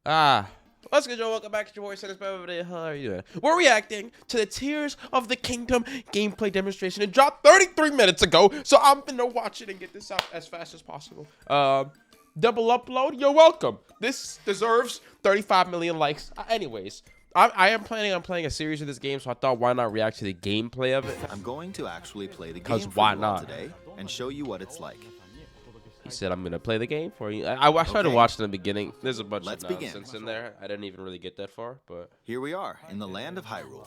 What's good, y'all? Welcome back to your boy AscendX. How are you doing? We're reacting to the Tears of the Kingdom gameplay demonstration. It dropped 33 minutes ago, so I'm gonna watch it and get this out as fast as possible. Double upload, you're welcome. This deserves 35 million likes. Anyways, I am planning on playing a series of this game, so I thought why not react to the gameplay of it? I'm going to actually play the game Because for why you all not? today and show you what it's like. He said, I'm going to play the game for you. I tried to Okay. watch in the beginning. There's a bunch Let's of begin. nonsense in there. I didn't even really get that far, but... Here we are in the land of Hyrule.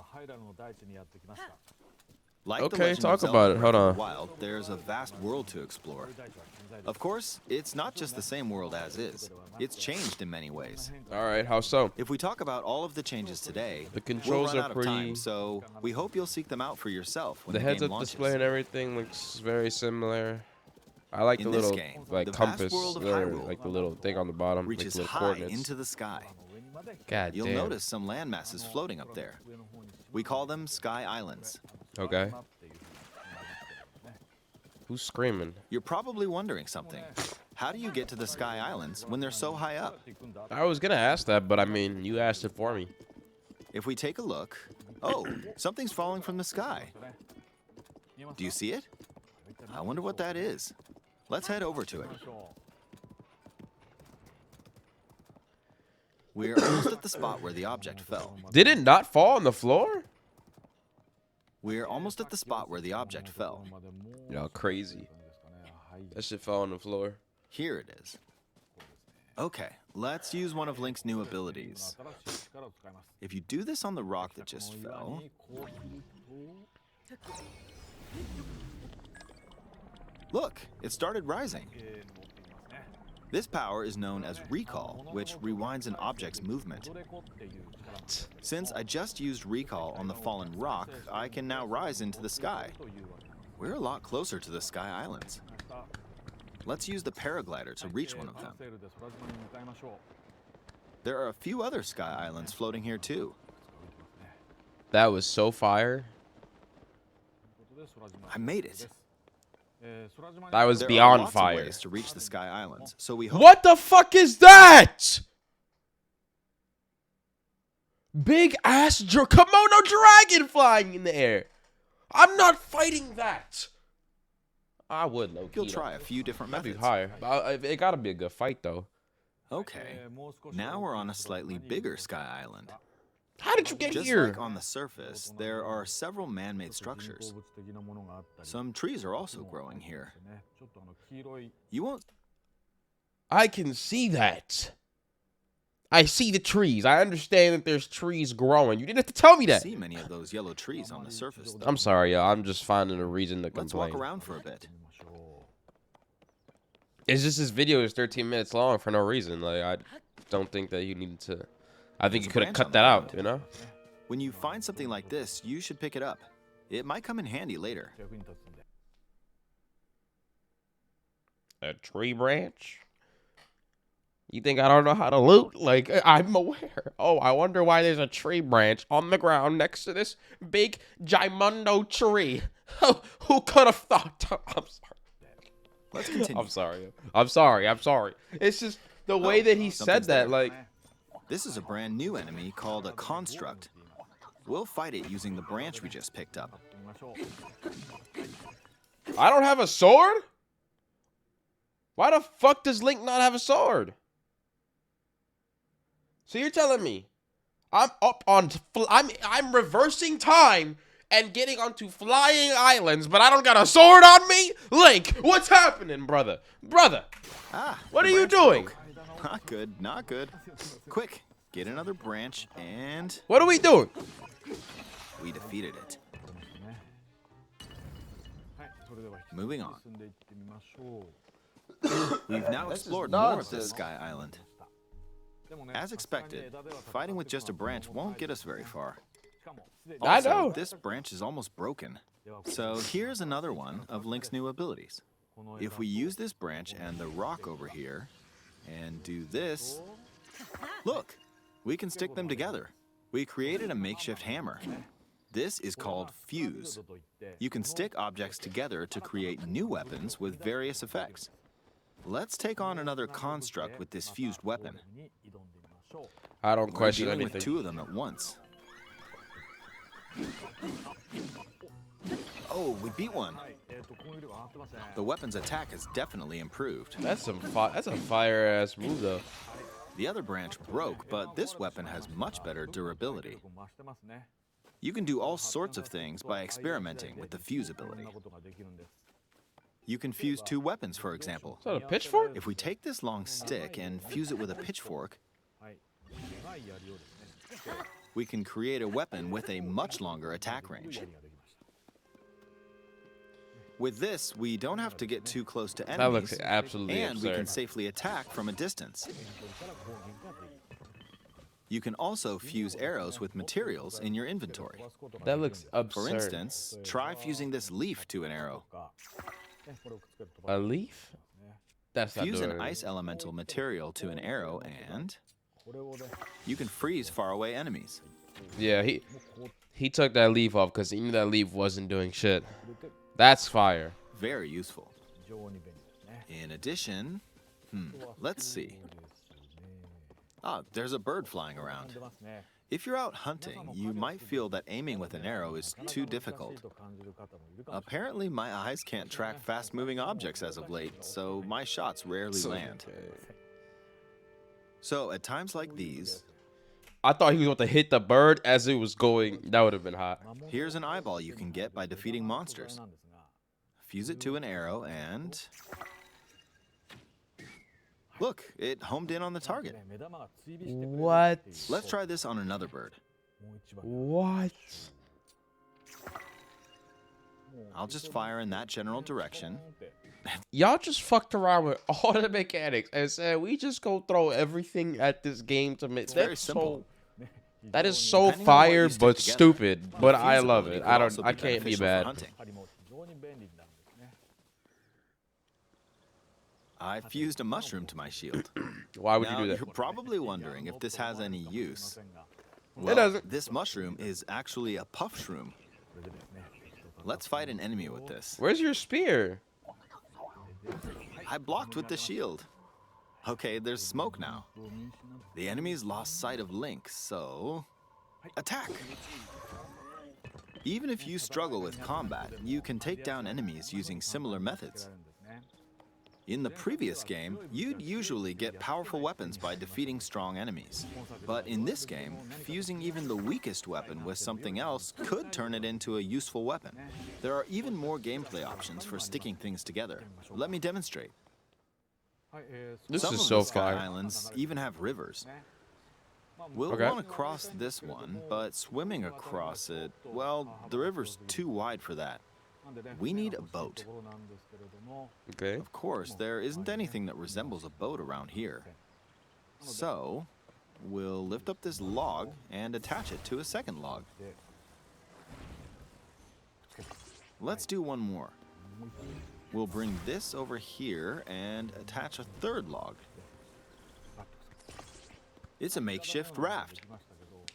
Like the Okay, Legend talk of Zelda about it. Breath Hold of on. the Wild, there's a vast world to explore. Of course, it's not just the same world as is. It's changed in many ways. All right, how so? If we talk about all of the changes today, The controls we'll run are out of pretty... time, so we hope you'll seek them out for yourself when The the game heads-up launches. display and everything looks very similar. I like the In this little game, like the vast compass world of there, Hyrule like the little thing on the bottom, like reaches little high coordinates. into the sky. God You'll damn. notice some land masses floating up there. We call them Sky Islands. Okay. Who's screaming? You're probably wondering something. How do you get to the Sky Islands when they're so high up? I was gonna ask that, but I mean, you asked it for me. If we take a look, oh, something's falling from the sky. Do you see it? I wonder what that is. Let's head over to it. We're almost at the spot where the object fell. Did it not fall on the floor? We're almost at the spot where the object fell. Y'all crazy. That shit fell on the floor. Here it is. Okay, let's use one of Link's new abilities. If you do this on the rock that just fell... Look, it started rising. This power is known as recall, which rewinds an object's movement. Since I just used recall on the fallen rock, I can now rise into the sky. We're a lot closer to the Sky Islands. Let's use the paraglider to reach one of them. There are a few other Sky Islands floating here too. That was so fire. I made it. That was There are beyond lots fire. of ways to reach the Sky Islands, so we hope... What the fuck is that? Big ass kimono dragon flying in the air. I'm not fighting that. I would, low key. You'll try a few different That'd be methods. higher. It gotta be a good fight though. Okay, now we're on a slightly bigger Sky Island. How did you get Just here? like on the surface, there are several man-made structures. Some trees are also growing here. You won't I can see that. I see the trees. I understand that there's trees growing. You didn't have to tell me that. see many of those yellow trees on the surface, though. I'm sorry, y'all. I'm just finding a reason to Let's complain. walk around for a bit. It's just this video is 13 minutes long for no reason. Like, I don't think that you needed to. I think you could have branch cut on the that out, ground. you know? When you find something like this, you should pick it up. It might come in handy later. A tree branch? You think I don't know how to loot? Like, I'm aware. Oh, I wonder why there's a tree branch on the ground next to this big Gimundo tree. Who could have thought? I'm sorry. Let's continue. I'm sorry. It's just the way that he said something's that, there. like... This is a brand new enemy called a construct. We'll fight it using the branch we just picked up. I don't have a sword? Why the fuck does Link not have a sword? So you're telling me I'm up on I'm reversing time and getting onto flying islands, but I don't got a sword on me? Link, what's happening, brother? Brother, what the are you branch doing? broke. Not good, not good. Quick, get another branch and What are we doing? we defeated it. Moving on. We've now explored more of this Sky Island. As expected, fighting with just a branch won't get us very far. I Also, know. this branch is almost broken. So here's another one of Link's new abilities. If we use this branch and the rock over here, and do this, look, we can stick them together. We created a makeshift hammer. This is called fuse. You can stick objects together to create new weapons with various effects. Let's take on another construct with this fused weapon. I don't We're question dealing anything. with two of them at once. Oh, we beat one. The weapon's attack has definitely improved. That's a fire ass move though. The other branch broke, but this weapon has much better durability. You can do all sorts of things by experimenting with the fuse ability. You can fuse two weapons, for example. Is that a pitchfork? If we take this long stick and fuse it with a pitchfork, we can create a weapon with a much longer attack range. With this, we don't have to get too close to That enemies, looks absolutely and we can absurd. safely attack from a distance. You can also fuse arrows with materials in your inventory. That looks absurd. For instance, try fusing this leaf to an arrow. A leaf? That's not Fuse doing an it. ice elemental material to an arrow and you can freeze faraway enemies. Yeah, he took that leaf off because he knew that leaf wasn't doing shit. That's fire. Very useful. In addition, let's see. Ah, there's a bird flying around. If you're out hunting, you might feel that aiming with an arrow is too difficult. Apparently, my eyes can't track fast-moving objects as of late, so my shots rarely land. So, at times like these, I thought he was going to hit the bird as it was going. That would have been hot. here's an eyeball you can get by defeating monsters. Fuse it to an arrow and... Look, it homed in on the target. What? Let's try this on another bird. What? I'll just fire in that general direction. Y'all just fucked around with all the mechanics and said we just go throw everything at this game to make. It's very simple. That is so Depending on what fire you stick but together, stupid. the But I fuse love ability it. could I also can't be beneficial for bad. hunting. I fused a mushroom to my shield. Why would Now, you do you're that? probably wondering if this has any use. It Well, doesn't. this mushroom is actually a puff shroom. Let's fight an enemy with this. Where's your spear? I blocked with the shield. Okay, there's smoke now. The enemy's lost sight of Link, so... attack! Even if you struggle with combat, you can take down enemies using similar methods. In the previous game, you'd usually get powerful weapons by defeating strong enemies. But in this game, fusing even the weakest weapon with something else could turn it into a useful weapon. There are even more gameplay options for sticking things together. Let me demonstrate. This Some is of so the Sky fire. Islands even have rivers. We'll Okay. want to cross this one, but swimming across it, well, the river's too wide for that. We need a boat. Okay. Of course, there isn't anything that resembles a boat around here. So, we'll lift up this log and attach it to a second log. Let's do one more. We'll bring this over here and attach a third log. It's a makeshift raft.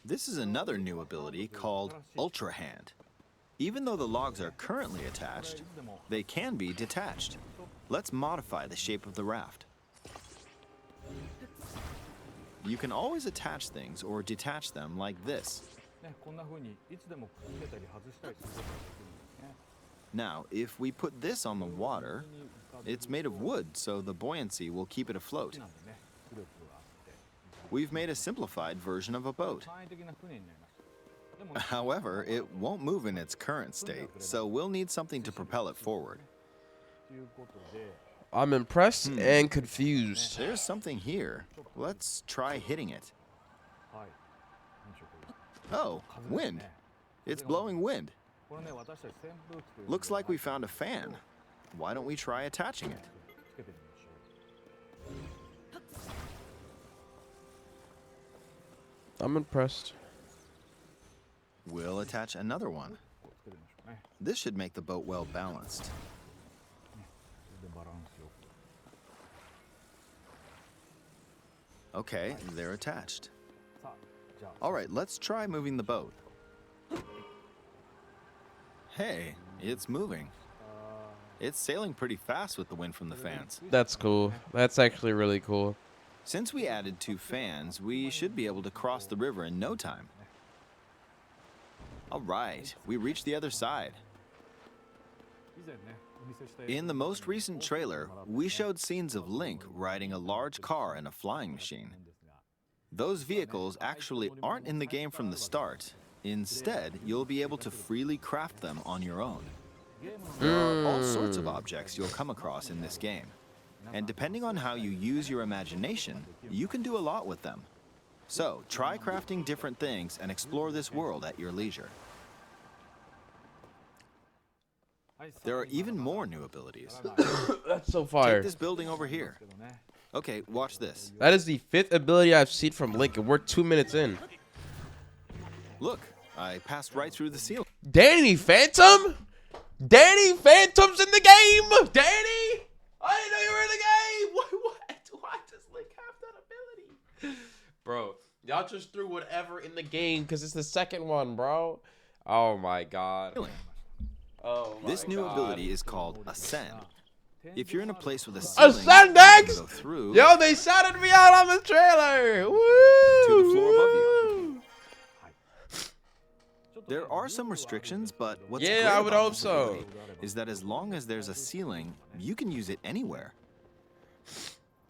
This is another new ability called Ultra Hand. Even though the logs are currently attached, they can be detached. Let's modify the shape of the raft. You can always attach things or detach them like this. Now, if we put this on the water, it's made of wood, so the buoyancy will keep it afloat. We've made a simplified version of a boat. However, it won't move in its current state, so we'll need something to propel it forward. I'm impressed and confused. There's something here. Let's try hitting it. Oh, wind. It's blowing wind. Looks like we found a fan. Why don't we try attaching it? I'm impressed. We'll attach another one. This should make the boat well balanced. Okay, they're attached. All right, let's try moving the boat. Hey, it's moving. It's sailing pretty fast with the wind from the fans. That's cool. That's actually really cool. Since we added 2 fans, we should be able to cross the river in no time. All right, we reached the other side. In the most recent trailer, we showed scenes of Link riding a large car and a flying machine. Those vehicles actually aren't in the game from the start. Instead, you'll be able to freely craft them on your own. There are all sorts of objects you'll come across in this game. And depending on how you use your imagination, you can do a lot with them. So, try crafting different things and explore this world at your leisure. There are even more new abilities. That's so fire. Take this building over here. Okay, watch this. That is the 5th ability I've seen from Link, and we're 2 minutes in. Look, I passed right through the ceiling. Danny Phantom? Danny Phantom's in the game! Danny! I didn't know you were in the game! What? Why does Link have that ability? Bro, y'all just threw whatever in the game because it's the second one, bro. Oh my god. Oh my This new god. ability is called Ascend. If you're in a place with a ceiling, AscendX! you can go through Yo, they shouted me out on the trailer! Woo! to the floor above you. There are some restrictions, but what's great I would about hope this so. ability is that as long as there's a ceiling, you can use it anywhere.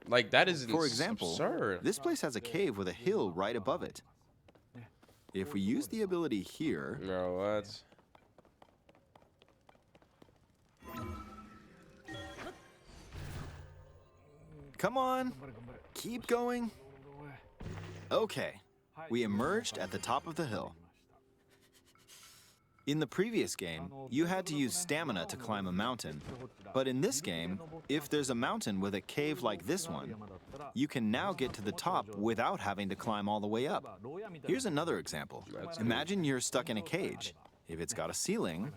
Like, that is For example, absurd. this place has a cave with a hill right above it. If we use the ability here, No, what? come on, keep going. Okay, we emerged at the top of the hill. In the previous game, you had to use stamina to climb a mountain. But in this game, if there's a mountain with a cave like this one, you can now get to the top without having to climb all the way up. Here's another example. Imagine you're stuck in a cage. If it's got a ceiling,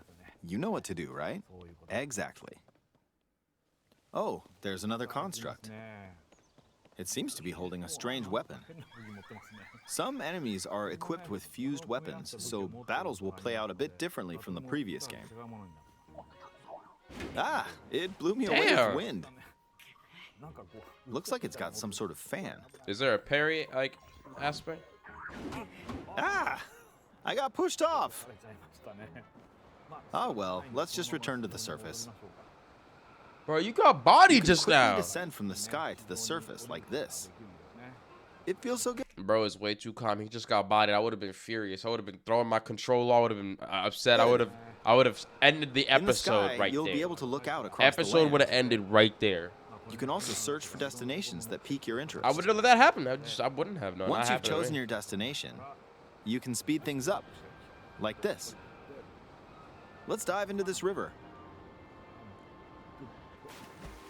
you know what to do, right? Exactly. Oh, there's another construct. It seems to be holding a strange weapon. Some enemies are equipped with fused weapons, so battles will play out a bit differently from the previous game. Ah, it blew me away Damn. with wind. Looks like it's got some sort of fan. Is there a parry, like, aspect? Ah, I got pushed off. Oh well, let's just return to the surface. Bro, you got bodied You can just quickly now. descend from the sky to the surface like this. It feels so good. Bro is way too calm. He just got bodied. I would have been furious. I would have been throwing my controller. I would have been upset. I would have ended the In the episode sky, right you'll there. be able to look out across the Episode land. would have ended right there. You can also search for destinations that pique your interest. I would have let that happen. I wouldn't have. No, Once not you've happened to chosen me. your destination, you can speed things up, like this. Let's dive into this river.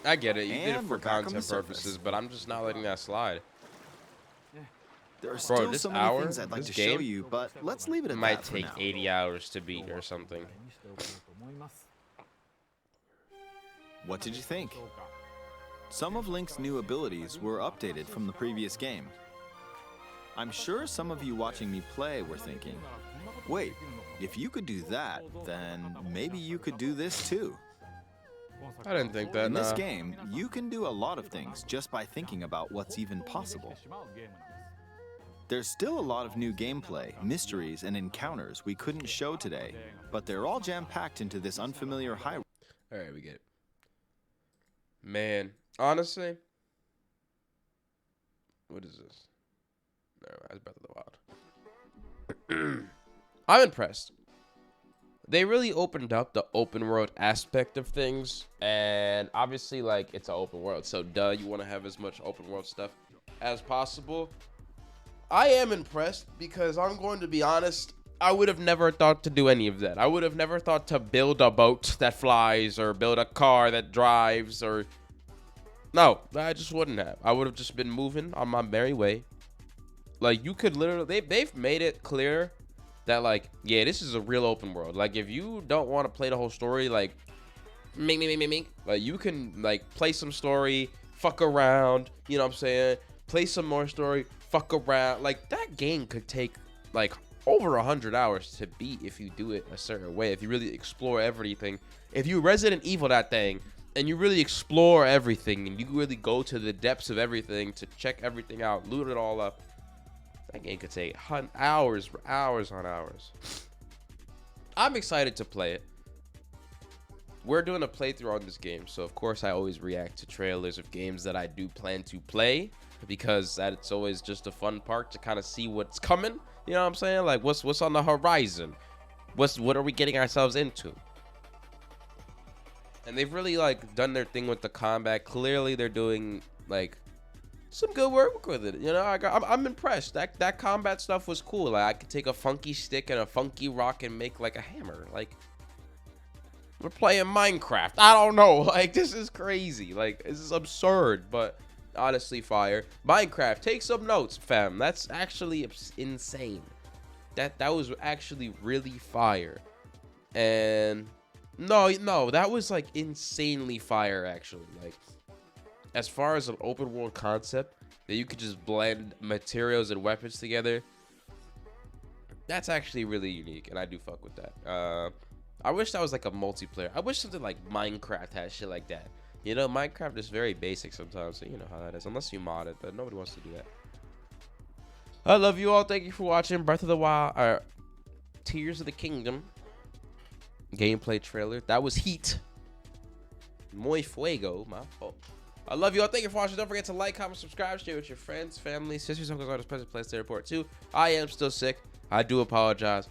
I get it. You did it And for we're back on the content surface. purposes, but I'm just not letting that slide. There are still this so many hour, things I'd like this to show game, you, but let's leave it It at might that for take now. 80 hours to beat or something. What did you think? Some of Link's new abilities were updated from the previous game. I'm sure some of you watching me play were thinking, wait, if you could do that, then maybe you could do this too. I didn't think that. In this Nah. game, you can do a lot of things just by thinking about what's even possible. There's still a lot of new gameplay, mysteries, and encounters we couldn't show today, but they're all jam-packed into this unfamiliar high. All right, we get it. Man, honestly, what is this? No, that's Breath of the Wild. I'm impressed. They really opened up the open world aspect of things, and obviously, like, it's an open world, so you want to have as much open world stuff as possible. I am impressed because I'm going to be honest, I would have never thought to do any of that. I would have never thought to build a boat that flies or build a car that drives or... No, I just wouldn't have. I would have just been moving on my merry way. Like, you could literally... They've made it clear that, like, yeah, this is a real open world. Like, if you don't want to play the whole story, like, like, you can, like, play some story, fuck around, you know what I'm saying? Play some more story, fuck around. Like, that game could take, like, over 100 hours to beat if you do it a certain way. If you really explore everything. If you Resident Evil that thing, and you really explore everything, and you really go to the depths of everything to check everything out, loot it all up. That game could take hours on hours. I'm excited to play it. We're doing a playthrough on this game, so of course I always react to trailers of games that I do plan to play, because that's always just a fun part to kind of see what's coming. You know what I'm saying? Like what's on the horizon? What are we getting ourselves into? And they've really like done their thing with the combat. Clearly they're doing like some good work with it. You know, I'm impressed. That combat stuff was cool. Like I could take a funky stick and a funky rock and make like a hammer. Like, we're playing Minecraft. I don't know. Like, this is crazy. Like, this is absurd, but honestly fire. Minecraft, take some notes, fam. That's actually insane. That was actually really fire. And no, that was like insanely fire actually. Like, as far as an open world concept that you could just blend materials and weapons together, that's actually really unique, and I do fuck with that. I wish that was like a multiplayer. I wish something like Minecraft had shit like that. You know, Minecraft is very basic sometimes, so you know how that is. Unless you mod it, but nobody wants to do that. I love you all. Thank you for watching Breath of the Wild, or Tears of the Kingdom gameplay trailer. That was heat. Muy fuego, my fault. I love you all. Thank you for watching. Don't forget to like, comment, subscribe, share with your friends, family, sisters, uncles, aunts, present place to report too. I am still sick. I do apologize.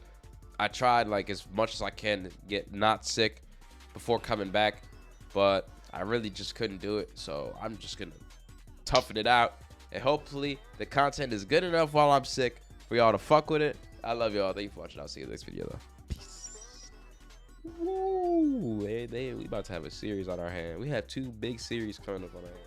I tried like as much as I can to get not sick before coming back, but I really just couldn't do it. So I'm just gonna toughen it out, and hopefully the content is good enough while I'm sick for y'all to fuck with it. I love y'all. Thank you for watching. I'll see you in the next video though. Peace. Woo! We about to have a series on our hand. We have 2 big series coming up on our hand.